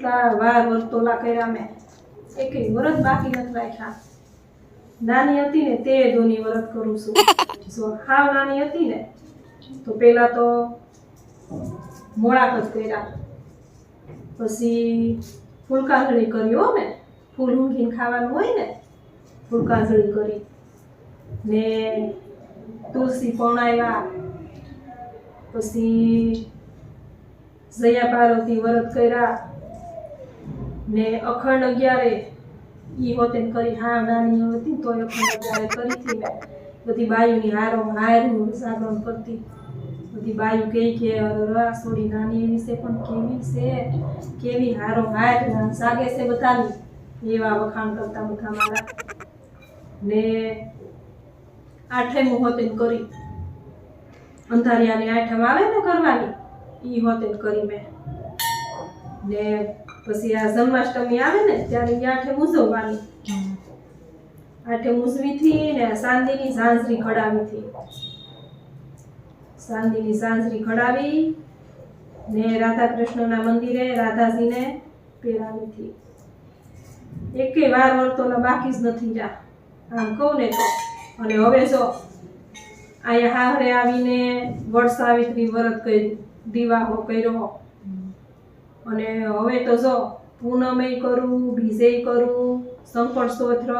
કેટલા વાર વર્તોલા કર્યા મેં, એકેય વ્રત બાકી નથી રાખ્યા. નાની હતી ને તે દોની વ્રત કરું છું. જો હાવ નાની હતી ને તો પેલા તો મોળાક જ કર્યા, પછી ફૂલકાંજળી કર્યો ને, ફૂલ ઊંઘીને ખાવાનું હોય ને, ફૂલકાંજળી કરી ને તુલસી પણાવ્યા, પછી જયા પાર્વતી વ્રત કર્યા ને અખંડ 11 ઈ હોતે કરી. હા નાની હતી તો અખંડ 11 કરી હતી મેં. બધી બાયુની હારો હારું જાગરણ કરતી. બધી બાયુ કહે કે રસોડી નાની એવી છે પણ કેવી છે, કેવી હારો હાર જાગે છે બધાની, એવા વખાણ કરતા બધા મારા. ને 8મી હોતે કરી, અંધારિયાની 8મ આવે ને કરવાની, ઈ હોતે કરી મેં. ને પછી આ જન્માષ્ટમી આવે ને ત્યારે ઈ 8મ ઉજવવાની. 8મ ઉજવીથી ને ચાંદીની ઝાંઝરી ઘડાવીથી, ચાંદીની ઝાંઝરી ઘડાવી ને રાધા કૃષ્ણના મંદિરે રાધાજીને પહેરાવીથી. એકેય વાર વર્તોલા બાકી જ નથી રહ્યા, આમ કહું ને તો. અને હવે જો અહીંયા હારે આવીને વડ સાવિત્રી વ્રત કર્યું, દિવાહો કર્યો, અને હવે તો જો પૂનમે કરું, બીજે કરું, સંકટ સ્તોત્ર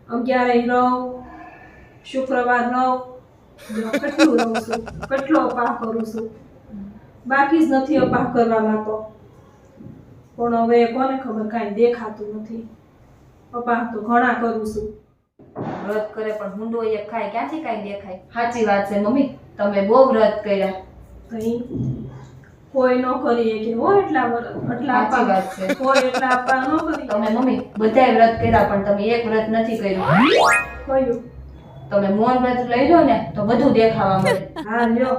11 રહું, શુક્રવાર રહું, કેટલું રહું છું, કેટલો અપાહ કરું છું. બાકી જ નથી અપાહ કરવામાં તો. પણ હવે કોને ખબર, કાંઈ દેખાતું નથી. અપાહ તો ઘણા કરું છું. વ્રત કરે પણ હુંડો એક ખાય, ક્યાંથી કાંઈ દેખાય? સાચી વાત છે મમ્મી, તમે બહુ વ્રત કર્યા. કઈ કોઈ ન કરીએ કે હો એટલા વ્રત, એટલા સાચી વાત છે. કોઈ એટલા અપાહ ન કરી. તમે મમ્મી બધાય વ્રત કર્યા પણ તમે એક વ્રત નથી કર્યું. કયું? તમે મૌન વ્રત લઈ લો ને તો બધું દેખાવા મળે. હા લ્યો,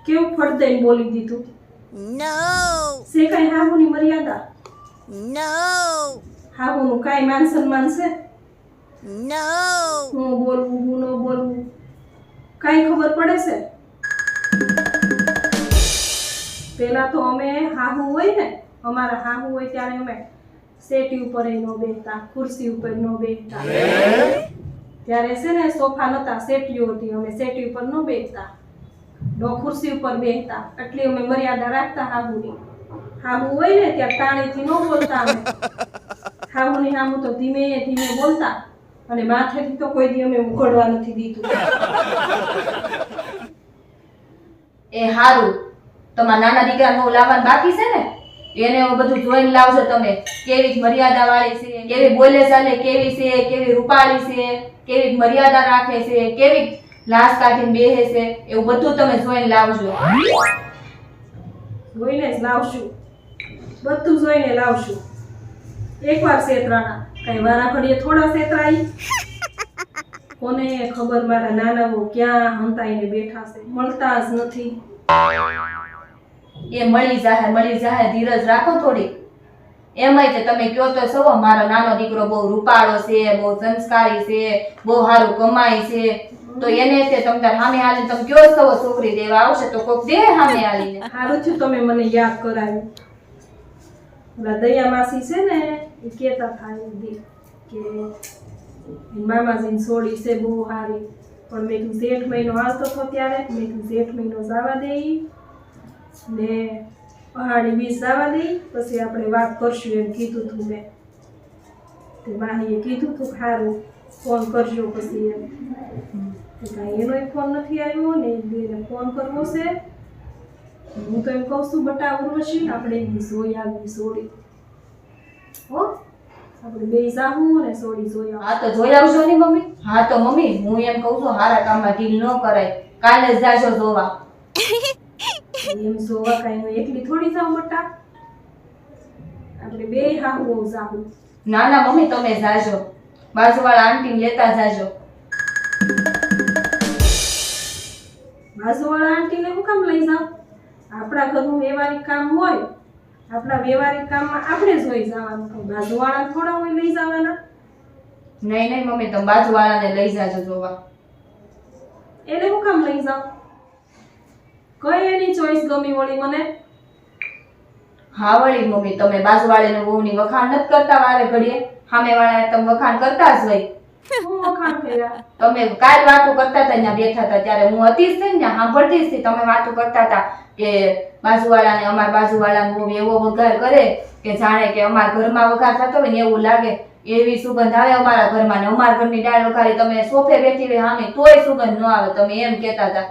કેવું ફટ દઈને બોલી દીધું. No! છે કઈ હાહુની મર્યાદા? No! હાહુનું કાંઈ માન સન્માન છે? No! હું બોલવું, હું ન બોલવું, કાંઈ ખબર પડે છે? પેલા તો અમે હાહુ હોય ને, અમારા હાહુ હોય ત્યારે અમે સેટી ઉપર ન બેસતા, ખુરશી ઉપર ન બેસતા. ત્યારે છે ને સોફા નતા, સેટીઓ હતી, અમે સેટી ઉપર ન બેસતા, નો ખુરશી ઉપર બેસતા. એટલી અમે મર્યાદા રાખતા હાહુની. હાહુ હોય ને ત્યારે ટાણીથી ન બોલતા અમે. હાહુની સામું તો ધીમે ધીમે બોલતા, અને માથેથી તો કોઈ દી અમે ઉઘડવા નથી દીધું. એ હારું, તમારા નાના દીકરાને લાવવાનું બાકી છે ને, એને એવું બધું જોઈને લાવજો તમે. કેવી મર્યાદા વાળી છે, કેવી બોલે ચાલે કેવી છે, કેવી રૂપાળી છે, કેવી મર્યાદા રાખે છે, કેવી લાશ કાઢીને બેસે છે, એવું બધું તમે જોઈને લાવજો. જોઈને જ લાવશું, બધું જોઈને લાવશું. એકવાર છેતરાણા, કઈ વારા ઘડીએ થોડા છેતરાઈ. કોને ખબર મારા નાનાઓ ક્યાં હંતાઈને બેઠા છે, મળતા જ નથી. એ મળી જાહે, ધીરજ રાખો થોડી. એમાંય તે તમે કયો તો સવો મારો નાનો દીકરો બહુ રૂપાળો છે, બહુ સંસ્કારી છે, બહુ સારું કમાય છે, તો એને તે તમે તાર સામે હાલીને તમે કયો સવો છોકરી દેવા આવશે તો કોક દે સામે હાલીને. સારું થયું તમે મને યાદ કરાવ્યું. ઓલા દયા માસી છે ને એ કહેતા થાય દી કે મામાજીની સોડી છે બહુ સારી, પણ મેં કીધું જેઠ મહિનો આવતો હતો ત્યારે મેં કીધું જેઠ મહિનો જવા દઈ ને પહાડી બીજ જવા દઈ, પછી આપણે વાત કરશું એમ કીધું હતું મેં. તે માહીએ કીધું હતું સારું ફોન કરજો પછી એમ. કાંઈ એનોય ફોન નથી આવ્યો ને એને ફોન કરવો છે. હું તો એમ કહું છું બટા ઉર્વશી આપણે જોઈ આવી સોડી હો, આપણે બે જાહું ને સોડી જોઈ આવું. હા તો જોઈ આવશો ને મમ્મી. હા તો મમ્મી હું એમ કહું છું હારા કામમાં ઢીલ ન કરાય, કાલે જ જાજો જોવા. એમ જોવા કાંઈ હું એકલી થોડી જાઉં બટા, આપણે બે હાહુ જાહું. ના ના મમ્મી તમે જાજો, બાજુવાળા આંટીને લેતા જાજો. બાજુવાળા આંટીને હું કામ લઈ જાઉં? આપણા ઘરનું વ્યવહારિક કામ હોય, આપણા વ્યવહારિક કામમાં આપણે જ હોઈ જવાનું, બાજુવાળા થોડા હોય લઈ જવાના. નહીં નહીં મમ્મી તમે બાજુવાળાને લઈ જાજો જોવા. એને હું કામ લઈ જાઉં? કઈ એની ચોઈસ ગમી વળી મને? હા વળી મમ્મી, તમે બાજુવાળાને વહુની વખાણ નથી કરતા વારે ઘડીએ? સામેવાળાને તમે વખાણ કરતા જ હોય. હું વખાણ કર્યા? તમે કાલ વાતો કરતા હતા ત્યાં બેઠા હતા ત્યારે હું હતી જ ને ત્યાં સાંભળતી જ હતી. તમે વાતો કરતા હતા કે બાજુવાળાને અમારા બાજુવાળાને બહુ એવો વઘાર કરે કે જાણે કે અમારા ઘરમાં વઘાર થતો હોય ને એવું લાગે. એવી સુગંધ આવે અમારા ઘરમાં ને અમારા ઘરની દાળ વઘારી તમે સોફે બેઠી હોય સામે તોય સુગંધ ન આવે. તમે એમ કહેતા હતા.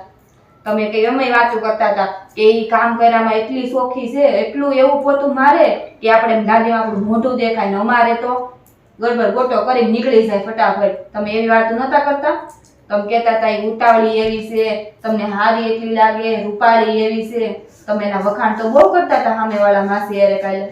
તમે કઈ અમે વાતો કરતા હતા કે ઈ કામ કરવામાં એટલી સોખી છે, એટલું એવું પોતું મારે કે આપણે ગાડીમાં આપણું મોઢું દેખાય ને અમારે તો ગડબડ ગોટો કરી નીકળી જાય ફટાફટ. તમે એવી વાતો નતા કરતા? તમે કહેતા હતા એ ઉતાવળી એવી છે, તમને હારી એટલી લાગે, રૂપાળી એવી છે. તમે એના વખાણ તો બહુ કરતા હતા સામેવાળા માસી અરે કાલે.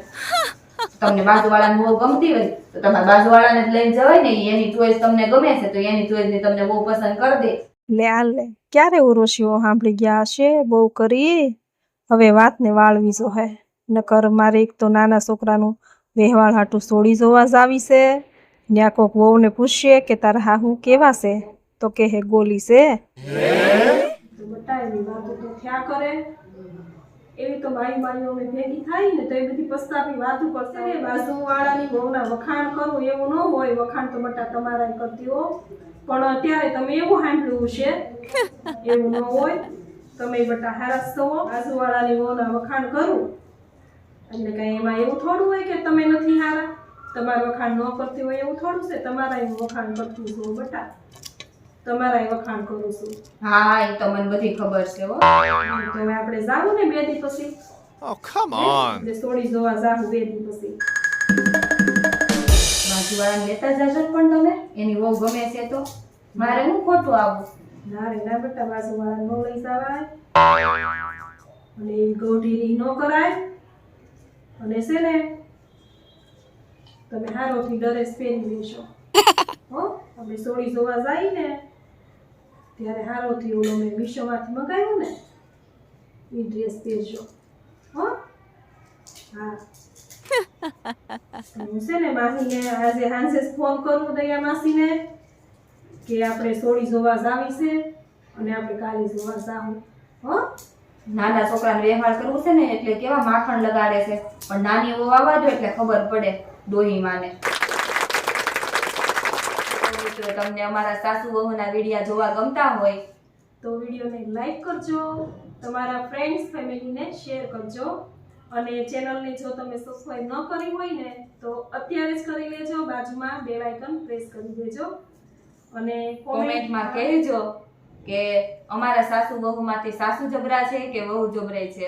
તમને બાજુવાળાને બહુ ગમતી હોય તો તમારા બાજુવાળાને જ લઈને જવાય ને. એની ચોઈસ તમને ગમે છે તો એની ચોઈસ ને તમને બહુ પસંદ કરી દે. લે હાલ લે, ક્યારે ઉરોશીઓ સાંભળી ગયા હશે? બહુ કરી. હવે વાતને વાળવી જો હે. નકર મારે એક તો નાના છોકરાનું વહેવાળ હાટું સોડી જોવા જ આવી છે. ત્યાં કોક વહુને પૂછશે કે તારા હાહુ કેવા છે તો કે હે ગોલી છે. તો બટા એવી વાતો તો થયા કરે. એવી તો મારી મારીઓ ભેગી થાય ને તો એ બધી પસ્તાપી વાતો કરશે ને. બાજુવાળાની વહુના વખાણ કરવું એવું ન હોય. વખાણ તો બટા તમારા કરતી હો, પણ અત્યારે તમે એવું સાંભળ્યું છે એવું ન હોય. તમે બટા હારા છો. બાજુવાળાની વહુના વખાણ કરું એટલે કઈ એમાં એવું થોડું હોય કે તમે નથી હારા. તમારા વખાણ ન કરતી હોય એવું થોડું છે. તમારા વખાણ કરતી છું બટા, તમારા વખાણ કરું છું. હા એ તો મને બધી ખબર છે હો. તો હવે આપણે જાવું ને 2 દી પછી. Oh, come on. એટલે સોડી જોવા જાવું 2 દી પછી. બાજુવાળાને લેતા જાજો પણ તમે. એની બહુ ગમે છે તો મારે હું ખોટું આવું? ના રે ના બેટા, બાજુવાળાને ન લઈ જવાય અને એવી ગૌઢીરી ન કરાય. અને છે ને તમે હારોથી ડ્રેસ પહેરી લેશો હો. આપણે સોડી જોવા જાય ને ત્યારે હારોથી ઓલો મેં મીશોમાંથી મંગાવ્યું ને એ ડ્રેસ પહેરજો હો. હા હું છે ને માસીને આજે સાંજે ફોન કરું દયા માસીને કે આપણે સોડી જોવા જાવી છે અને આપણે કાલે જોવા જાવું હો. નાના છોકરાને વ્યવહાર કરવું છે ને એટલે કેવા માખણ લગાડે છે, પણ નાની વહુ આવવા દો એટલે ખબર પડે ડોહી માને. તો તમને અમારા સાસુ વહુના વિડિયા જોવા ગમતા હોય તો વિડીયોને લાઈક કરજો, તમારા ફ્રેન્ડ્સ ફેમિલીને શેર કરજો અને ચેનલને જો તમે સબસ્ક્રાઇબ ન કરી હોય ને તો અત્યારે જ કરી લેજો. બાજુમાં બેલ આઇકન પ્રેસ કરી દેજો અને કોમેન્ટમાં કહેજો કે અમારા સાસુ વહુમાંથી સાસુ જબરા છે કે વહુ જબરાઈ છે.